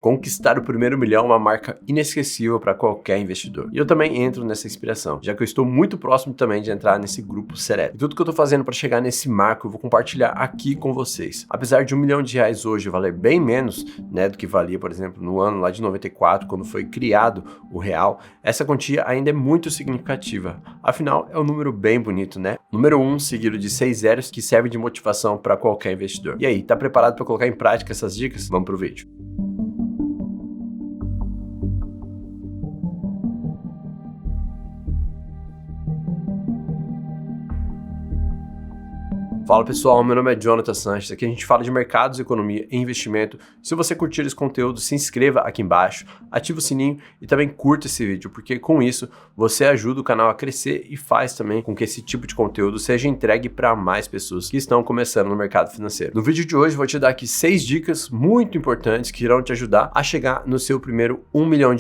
Conquistar o primeiro milhão é uma marca inesquecível para qualquer investidor. E eu também entro nessa inspiração, já que eu estou muito próximo também de entrar nesse grupo seleto. E tudo que eu estou fazendo para chegar nesse marco eu vou compartilhar aqui com vocês. Apesar de R$1 milhão hoje valer bem menos, do que valia, por exemplo, no ano lá de 94, quando foi criado o real, essa quantia ainda é muito significativa. Afinal, é um número bem bonito, né? Número 1, seguido de 6 zeros, que serve de motivação para qualquer investidor. E aí, tá preparado para colocar em prática essas dicas? Vamos pro vídeo. Fala pessoal, meu nome é Jonathan Sanches, aqui a gente fala de mercados, economia e investimento. Se você curtir esse conteúdo, se inscreva aqui embaixo, ativa o sininho e também curta esse vídeo, porque com isso você ajuda o canal a crescer e faz também com que esse tipo de conteúdo seja entregue para mais pessoas que estão começando no mercado financeiro. No vídeo de hoje vou te dar aqui 6 dicas muito importantes que irão te ajudar a chegar no seu primeiro R$1 milhão.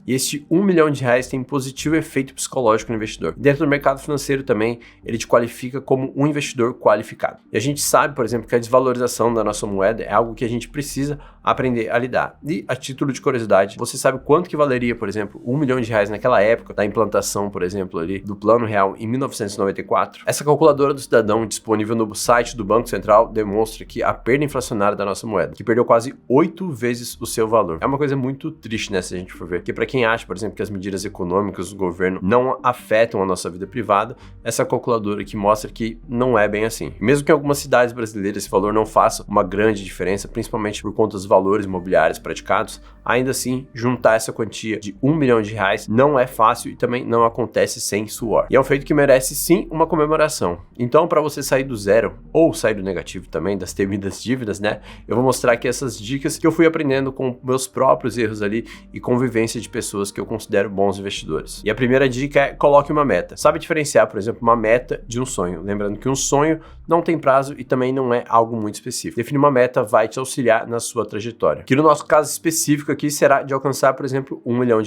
E este R$1 milhão tem positivo efeito psicológico no investidor. Dentro do mercado financeiro também, ele te qualifica como um investidor qualificado. E a gente sabe, por exemplo, que a desvalorização da nossa moeda é algo que a gente precisa aprender a lidar. E a título de curiosidade, você sabe quanto que valeria, por exemplo, R$1 milhão naquela época da implantação, por exemplo, ali do Plano Real em 1994? Essa calculadora do cidadão disponível no site do Banco Central demonstra que a perda inflacionária da nossa moeda, que perdeu quase 8 vezes o seu valor. É uma coisa muito triste, né, se a gente for ver. Porque para quem acha, por exemplo, que as medidas econômicas do governo não afetam a nossa vida privada, essa calculadora aqui mostra que não é bem assim. Mesmo que em algumas cidades brasileiras esse valor não faça uma grande diferença, principalmente por conta dos valores imobiliários praticados, ainda assim, juntar essa quantia de R$1 milhão não é fácil e também não acontece sem suor. E é um feito que merece sim uma comemoração. Então, para você sair do zero, ou sair do negativo também, das temidas dívidas, eu vou mostrar aqui essas dicas que eu fui aprendendo com meus próprios erros ali e convivência de pessoas que eu considero bons investidores. E a primeira dica é: coloque uma meta. Sabe diferenciar, por exemplo, uma meta de um sonho. Lembrando que um sonho não tem prazo e também não é algo muito específico. Definir uma meta vai te auxiliar na sua trajetória, que no nosso caso específico aqui será de alcançar, por exemplo, R$1 milhão.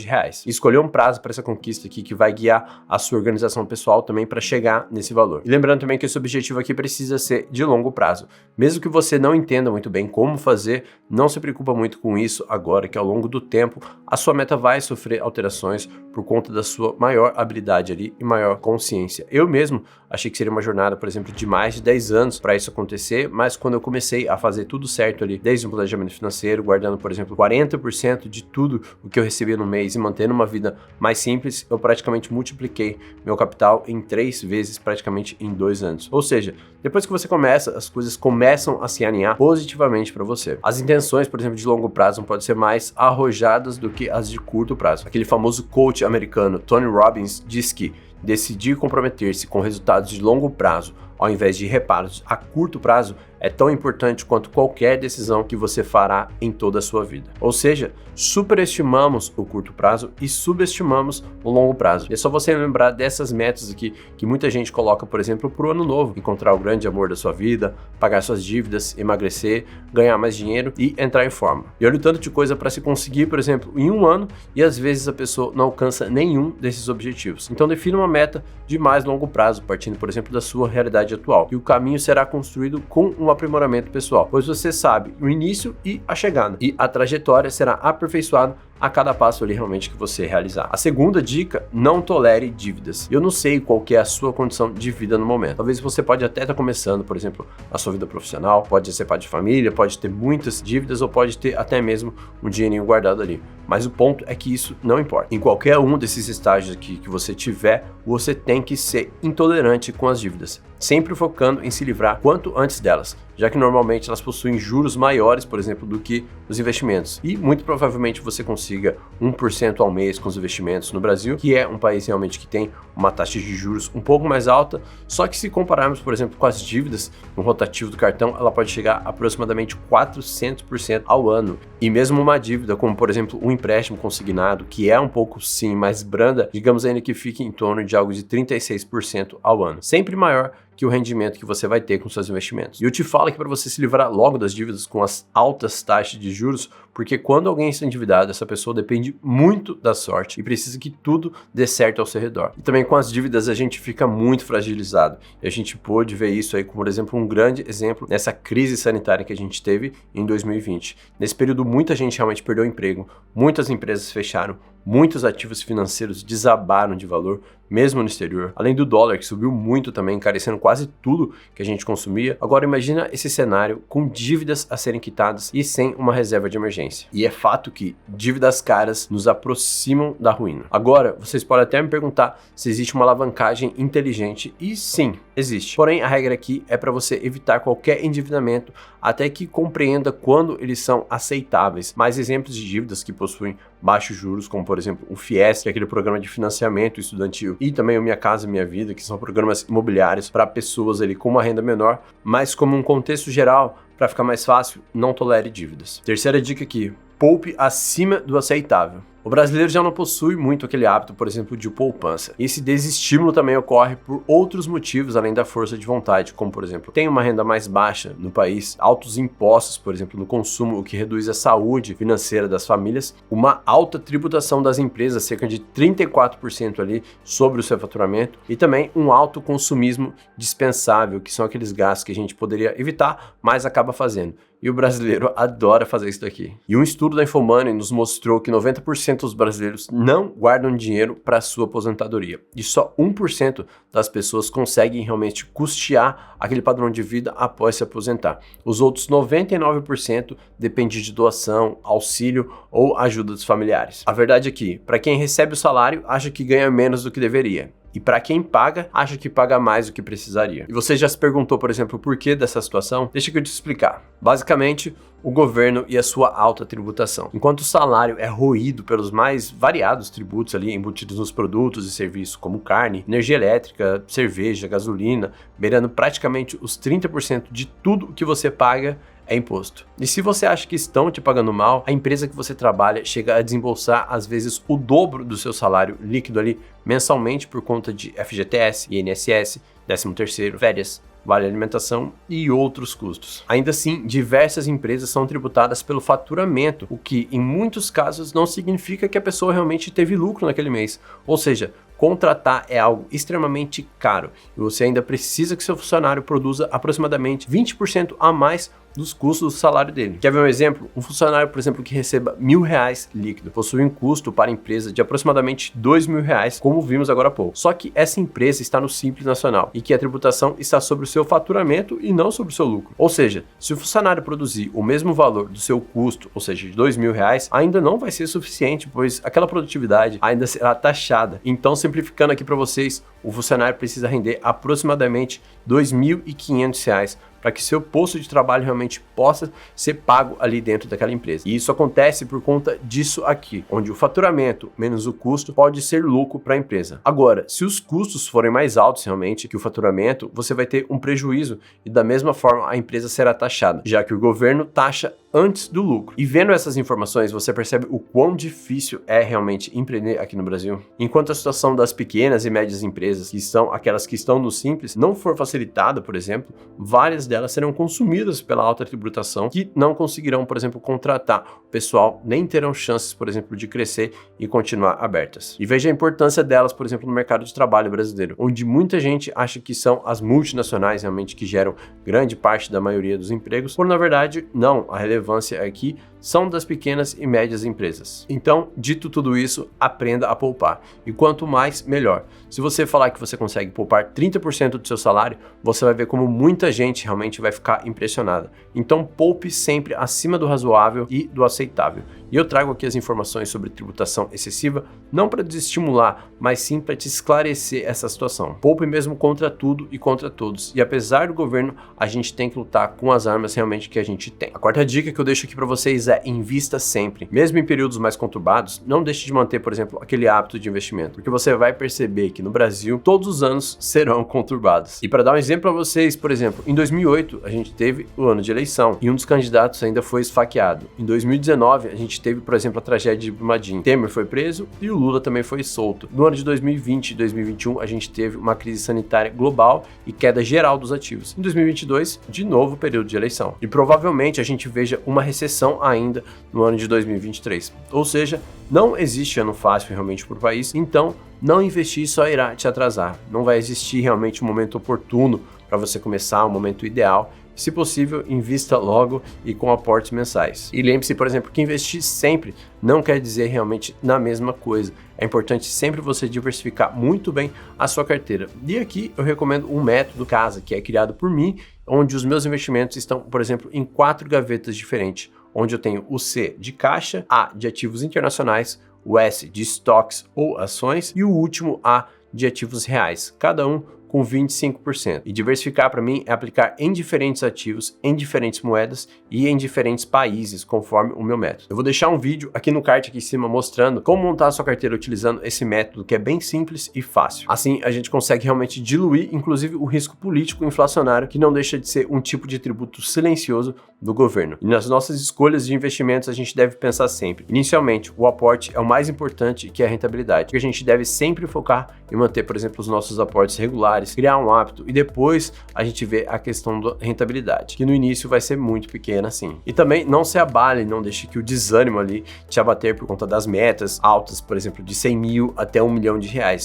E escolher um prazo para essa conquista aqui que vai guiar a sua organização pessoal também para chegar nesse valor. E lembrando também que esse objetivo aqui precisa ser de longo prazo. Mesmo que você não entenda muito bem como fazer, não se preocupa muito com isso agora, que ao longo do tempo a sua meta vai sofrer alterações por conta da sua maior habilidade ali e maior consciência. Eu mesmo achei que seria uma jornada, por exemplo, de mais de 10 anos para isso acontecer, mas quando eu comecei a fazer tudo certo ali, desde o planejamento financeiro, guardando, por exemplo, 40% de tudo o que eu recebia no mês e mantendo uma vida mais simples, eu praticamente multipliquei meu capital em 3 vezes, praticamente em 2 anos. Ou seja, depois que você começa, as coisas começam a se alinhar positivamente para você. As intenções, por exemplo, de longo prazo não podem ser mais arrojadas do que as de curto prazo. Aquele famoso coach americano Tony Robbins diz que decidir comprometer-se com resultados de longo prazo ao invés de reparos a curto prazo é tão importante quanto qualquer decisão que você fará em toda a sua vida. Ou seja, superestimamos o curto prazo e subestimamos o longo prazo. E é só você lembrar dessas metas aqui que muita gente coloca, por exemplo, para o ano novo: encontrar o grande amor da sua vida, pagar suas dívidas, emagrecer, ganhar mais dinheiro e entrar em forma. E olha o tanto de coisa para se conseguir, por exemplo, em um ano, e às vezes a pessoa não alcança nenhum desses objetivos. Então defina uma meta de mais longo prazo, partindo, por exemplo, da sua realidade atual. E o caminho será construído com um aprimoramento pessoal, pois você sabe o início e a chegada, e a trajetória será aperfeiçoada a cada passo ali realmente que você realizar. A segunda dica: não tolere dívidas. Eu não sei qual que é a sua condição de vida no momento. Talvez você pode até estar começando, por exemplo, a sua vida profissional, pode ser pai de família, pode ter muitas dívidas ou pode ter até mesmo um dinheirinho guardado ali. Mas o ponto é que isso não importa. Em qualquer um desses estágios aqui que você tiver, você tem que ser intolerante com as dívidas, sempre focando em se livrar quanto antes delas, já que normalmente elas possuem juros maiores, por exemplo, do que os investimentos. E muito provavelmente você consiga 1% ao mês com os investimentos no Brasil, que é um país realmente que tem uma taxa de juros um pouco mais alta, só que se compararmos, por exemplo, com as dívidas no rotativo do cartão, ela pode chegar a aproximadamente 400% ao ano. E mesmo uma dívida, como por exemplo um empréstimo consignado, que é um pouco sim mais branda, digamos ainda que fique em torno de algo de 36% ao ano, sempre maior que o rendimento que você vai ter com seus investimentos. E eu te falo que para você se livrar logo das dívidas com as altas taxas de juros, porque quando alguém está endividado, essa pessoa depende muito da sorte e precisa que tudo dê certo ao seu redor. E também com as dívidas a gente fica muito fragilizado. E a gente pôde ver isso aí como, por exemplo, um grande exemplo nessa crise sanitária que a gente teve em 2020. Nesse período, muita gente realmente perdeu o emprego, muitas empresas fecharam, muitos ativos financeiros desabaram de valor, mesmo no exterior. Além do dólar, que subiu muito também, encarecendo quase tudo que a gente consumia. Agora imagina esse cenário com dívidas a serem quitadas e sem uma reserva de emergência. E é fato que dívidas caras nos aproximam da ruína. Agora, vocês podem até me perguntar se existe uma alavancagem inteligente. E sim, existe. Porém, a regra aqui é para você evitar qualquer endividamento até que compreenda quando eles são aceitáveis. Mais exemplos de dívidas que possuem baixos juros, como por exemplo o FIES, que é aquele programa de financiamento estudantil, e também o Minha Casa Minha Vida, que são programas imobiliários para pessoas ali com uma renda menor, mas como um contexto geral, para ficar mais fácil, não tolere dívidas. Terceira dica aqui, poupe acima do aceitável. O brasileiro já não possui muito aquele hábito, por exemplo, de poupança. Esse desestímulo também ocorre por outros motivos além da força de vontade, como por exemplo, tem uma renda mais baixa no país, altos impostos, por exemplo, no consumo, o que reduz a saúde financeira das famílias, uma alta tributação das empresas, cerca de 34% ali sobre o seu faturamento, e também um alto consumismo dispensável, que são aqueles gastos que a gente poderia evitar, mas acaba fazendo. E o brasileiro adora fazer isso daqui. E um estudo da Infomoney nos mostrou que 90% dos brasileiros não guardam dinheiro para sua aposentadoria. E só 1% das pessoas conseguem realmente custear aquele padrão de vida após se aposentar. Os outros 99% dependem de doação, auxílio ou ajuda dos familiares. A verdade é que, para quem recebe o salário, acha que ganha menos do que deveria. E para quem paga, acha que paga mais do que precisaria. E você já se perguntou, por exemplo, o porquê dessa situação? Deixa que eu te explicar. Basicamente, o governo e a sua alta tributação. Enquanto o salário é roído pelos mais variados tributos ali embutidos nos produtos e serviços como carne, energia elétrica, cerveja, gasolina, beirando praticamente os 30% de tudo que você paga é imposto. E se você acha que estão te pagando mal, a empresa que você trabalha chega a desembolsar às vezes o dobro do seu salário líquido ali mensalmente por conta de FGTS, INSS, 13º, férias, vale alimentação e outros custos. Ainda assim, diversas empresas são tributadas pelo faturamento, o que em muitos casos não significa que a pessoa realmente teve lucro naquele mês. Ou seja, contratar é algo extremamente caro e você ainda precisa que seu funcionário produza aproximadamente 20% a mais dos custos do salário dele. Quer ver um exemplo? Um funcionário, por exemplo, que receba R$1.000 líquido, possui um custo para a empresa de aproximadamente R$2.000, como vimos agora há pouco. Só que essa empresa está no Simples Nacional e que a tributação está sobre o seu faturamento e não sobre o seu lucro. Ou seja, se o funcionário produzir o mesmo valor do seu custo, ou seja, de R$2.000, ainda não vai ser suficiente, pois aquela produtividade ainda será taxada. Então, simplificando aqui para vocês, o funcionário precisa render aproximadamente R$2.500 para que seu posto de trabalho realmente possa ser pago ali dentro daquela empresa. E isso acontece por conta disso aqui, onde o faturamento menos o custo pode ser lucro para a empresa. Agora, se os custos forem mais altos realmente que o faturamento, você vai ter um prejuízo e da mesma forma a empresa será taxada, já que o governo taxa antes do lucro. E vendo essas informações, você percebe o quão difícil é realmente empreender aqui no Brasil. Enquanto a situação das pequenas e médias empresas, que são aquelas que estão no Simples, não for facilitada, por exemplo, várias delas serão consumidas pela alta tributação, que não conseguirão, por exemplo, contratar o pessoal, nem terão chances, por exemplo, de crescer e continuar abertas. E veja a importância delas, por exemplo, no mercado de trabalho brasileiro, onde muita gente acha que são as multinacionais realmente que geram grande parte da maioria dos empregos, quando na verdade não, a relevância aqui são das pequenas e médias empresas. Então, dito tudo isso, aprenda a poupar. E quanto mais, melhor. Se você falar que você consegue poupar 30% do seu salário, você vai ver como muita gente realmente vai ficar impressionada. Então, poupe sempre acima do razoável e do aceitável. E eu trago aqui as informações sobre tributação excessiva, não para desestimular, mas sim para te esclarecer essa situação. Poupe mesmo contra tudo e contra todos. E apesar do governo, a gente tem que lutar com as armas realmente que a gente tem. A quarta dica que eu deixo aqui para vocês é invista sempre. Mesmo em períodos mais conturbados, não deixe de manter, por exemplo, aquele hábito de investimento, porque você vai perceber que no Brasil, todos os anos serão conturbados. E para dar um exemplo para vocês, por exemplo, em 2008, a gente teve o ano de eleição e um dos candidatos ainda foi esfaqueado. Em 2019, a gente gente teve, por exemplo, a tragédia de Brumadinho. Temer foi preso e o Lula também foi solto. No ano de 2020 e 2021, a gente teve uma crise sanitária global e queda geral dos ativos. Em 2022, de novo período de eleição. E provavelmente a gente veja uma recessão ainda no ano de 2023. Ou seja, não existe ano fácil realmente para o país, então não investir só irá te atrasar. Não vai existir realmente um momento oportuno para você começar, um momento ideal. Se possível, invista logo e com aportes mensais. E lembre-se, por exemplo, que investir sempre não quer dizer realmente na mesma coisa. É importante sempre você diversificar muito bem a sua carteira. E aqui eu recomendo um método casa, que é criado por mim, onde os meus investimentos estão, por exemplo, em 4 gavetas diferentes, onde eu tenho o C de caixa, A de ativos internacionais, o S de estoques ou ações e o último A de ativos reais, cada um com 25%. E diversificar para mim é aplicar em diferentes ativos, em diferentes moedas e em diferentes países, conforme o meu método. Eu vou deixar um vídeo aqui no card aqui em cima mostrando como montar a sua carteira utilizando esse método que é bem simples e fácil. Assim a gente consegue realmente diluir inclusive o risco político inflacionário, que não deixa de ser um tipo de tributo silencioso do governo. E nas nossas escolhas de investimentos a gente deve pensar sempre, inicialmente, o aporte é o mais importante, que é a rentabilidade, porque a gente deve sempre focar em manter, por exemplo, os nossos aportes regulares, criar um hábito e depois a gente vê a questão da rentabilidade, que no início vai ser muito pequena assim. E também não se abale, não deixe que o desânimo ali te abater por conta das metas altas, por exemplo, de 100 mil até R$1 milhão.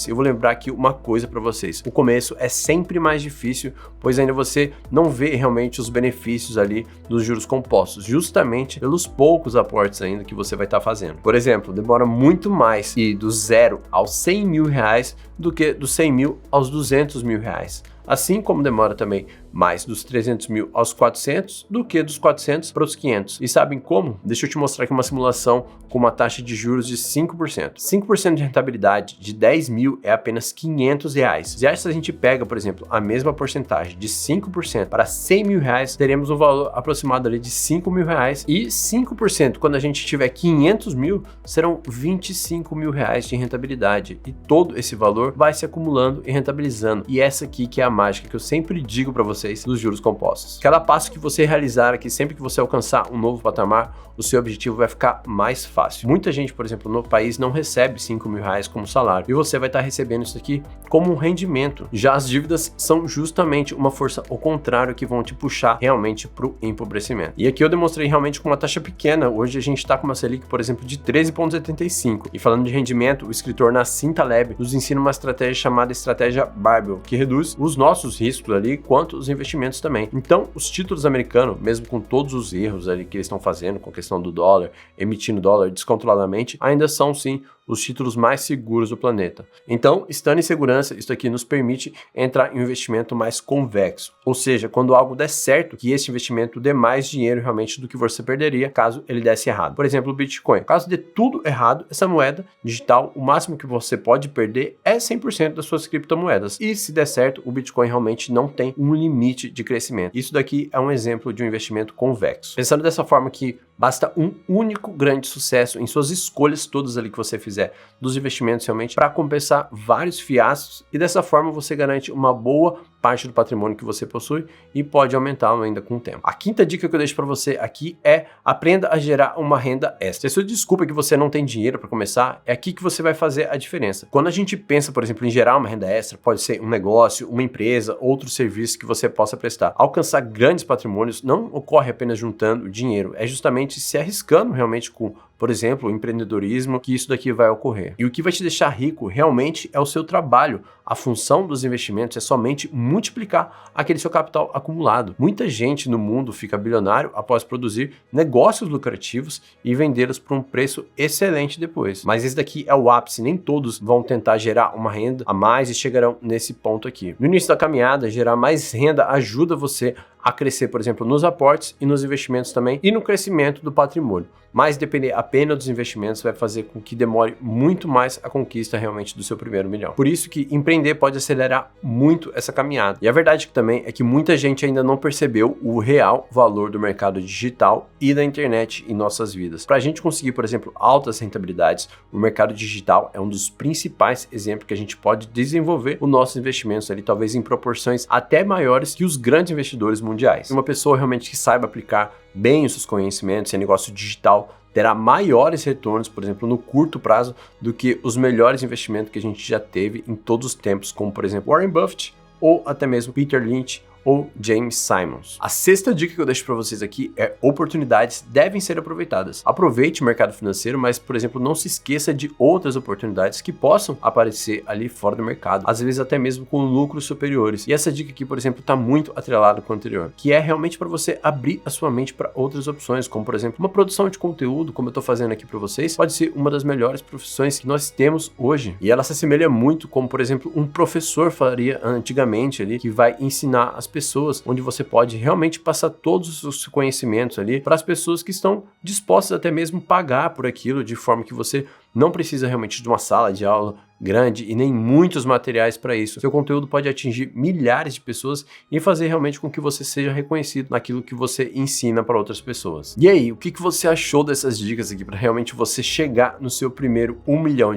Eu vou lembrar aqui uma coisa para vocês, o começo é sempre mais difícil, pois ainda você não vê realmente os benefícios ali dos juros compostos, justamente pelos poucos aportes ainda que você vai estar fazendo. Por exemplo, demora muito mais ir do 0 aos 100 mil reais do que dos 100 mil aos 200 mil reais. Assim como demora também mais dos 300 mil aos 400 do que dos 400 para os 500. E sabem como? Deixa eu te mostrar aqui uma simulação com uma taxa de juros de 5%. 5% de rentabilidade de 10 mil é apenas R$500. Já se a gente pega, por exemplo, a mesma porcentagem de 5% para 100 mil reais, teremos um valor aproximado ali de 5 mil reais. E 5%, quando a gente tiver 500 mil, serão 25 mil reais de rentabilidade. E todo esse valor vai se acumulando e rentabilizando. E essa aqui que é a mágica que eu sempre digo para vocês dos juros compostos. Cada passo que você realizar aqui, sempre que você alcançar um novo patamar, o seu objetivo vai ficar mais fácil. Muita gente, por exemplo, no país não recebe 5 mil reais como salário e você vai estar recebendo isso aqui como um rendimento. Já as dívidas são justamente uma força ao contrário que vão te puxar realmente para o empobrecimento. E aqui eu demonstrei realmente com uma taxa pequena. Hoje a gente está com uma Selic, por exemplo, de 13,75. E falando de rendimento, o escritor Nassim Taleb nos ensina uma estratégia chamada estratégia Barbell, que reduz os nossos riscos ali, quanto os investimentos também. Então, os títulos americanos, mesmo com todos os erros ali que eles estão fazendo, com a questão do dólar, emitindo dólar descontroladamente, ainda são sim os títulos mais seguros do planeta. Então, estando em segurança, isso aqui nos permite entrar em um investimento mais convexo. Ou seja, quando algo der certo, que esse investimento dê mais dinheiro realmente do que você perderia caso ele desse errado. Por exemplo, o Bitcoin. Caso dê tudo errado, essa moeda digital, o máximo que você pode perder é 100% das suas criptomoedas. E se der certo, o Bitcoin realmente não tem um limite de crescimento. Isso daqui é um exemplo de um investimento convexo. Pensando dessa forma que basta um único grande sucesso em suas escolhas todas ali que você fizer dos investimentos realmente para compensar vários fiascos e dessa forma você garante uma boa parte do patrimônio que você possui e pode aumentá-lo ainda com o tempo. A quinta dica que eu deixo para você aqui é aprenda a gerar uma renda extra. Se a sua desculpa é que você não tem dinheiro para começar, é aqui que você vai fazer a diferença. Quando a gente pensa, por exemplo, em gerar uma renda extra, pode ser um negócio, uma empresa, outro serviço que você possa prestar. Alcançar grandes patrimônios não ocorre apenas juntando dinheiro, é justamente se arriscando realmente com, por exemplo, o empreendedorismo, que isso daqui vai ocorrer. E o que vai te deixar rico realmente é o seu trabalho. A função dos investimentos é somente multiplicar aquele seu capital acumulado. Muita gente no mundo fica bilionário após produzir negócios lucrativos e vendê-los por um preço excelente depois. Mas esse daqui é o ápice, nem todos vão tentar gerar uma renda a mais e chegarão nesse ponto aqui. No início da caminhada, gerar mais renda ajuda você a crescer, por exemplo, nos aportes e nos investimentos também e no crescimento do patrimônio. Mas depender apenas dos investimentos vai fazer com que demore muito mais a conquista realmente do seu primeiro milhão. Por isso que empreender pode acelerar muito essa caminhada. E a verdade também é que muita gente ainda não percebeu o real valor do mercado digital e da internet em nossas vidas. Para a gente conseguir, por exemplo, altas rentabilidades, o mercado digital é um dos principais exemplos que a gente pode desenvolver os nossos investimentos ali, talvez em proporções até maiores que os grandes investidores mundiais. Uma pessoa realmente que saiba aplicar bem os seus conhecimentos em negócio digital terá maiores retornos, por exemplo, no curto prazo, do que os melhores investimentos que a gente já teve em todos os tempos, como por exemplo Warren Buffett ou até mesmo Peter Lynch ou James Simons. A sexta dica que eu deixo para vocês aqui é: oportunidades devem ser aproveitadas. Aproveite o mercado financeiro, mas, por exemplo, não se esqueça de outras oportunidades que possam aparecer ali fora do mercado, às vezes até mesmo com lucros superiores. E essa dica aqui, por exemplo, está muito atrelada com a anterior, que é realmente para você abrir a sua mente para outras opções, como por exemplo, uma produção de conteúdo, como eu estou fazendo aqui para vocês, pode ser uma das melhores profissões que nós temos hoje. E ela se assemelha muito como, por exemplo, um professor faria antigamente ali, que vai ensinar as pessoas, onde você pode realmente passar todos os conhecimentos ali para as pessoas que estão dispostas até mesmo pagar por aquilo, de forma que você não precisa realmente de uma sala de aula grande e nem muitos materiais para isso. Seu conteúdo pode atingir milhares de pessoas e fazer realmente com que você seja reconhecido naquilo que você ensina para outras pessoas. E aí, o que você achou dessas dicas aqui para realmente você chegar no seu primeiro R$1 milhão?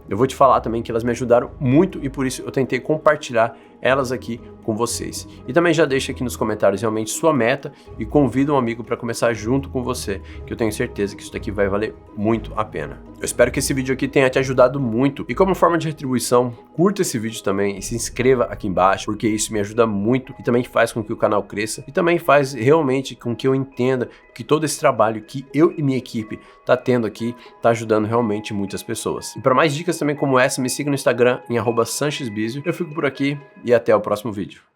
Eu vou te falar também que elas me ajudaram muito e por isso eu tentei compartilhar elas aqui com vocês. E também já deixa aqui nos comentários realmente sua meta e convida um amigo para começar junto com você, que eu tenho certeza que isso daqui vai valer muito a pena. Eu espero que esse vídeo aqui tenha te ajudado muito e como forma de retribuição, curta esse vídeo também e se inscreva aqui embaixo, porque isso me ajuda muito e também faz com que o canal cresça e também faz realmente com que eu entenda que todo esse trabalho que eu e minha equipe tá tendo aqui tá ajudando realmente muitas pessoas. E para mais dicas também como essa, me siga no Instagram em @sanchezbizio. Eu fico por aqui e até o próximo vídeo.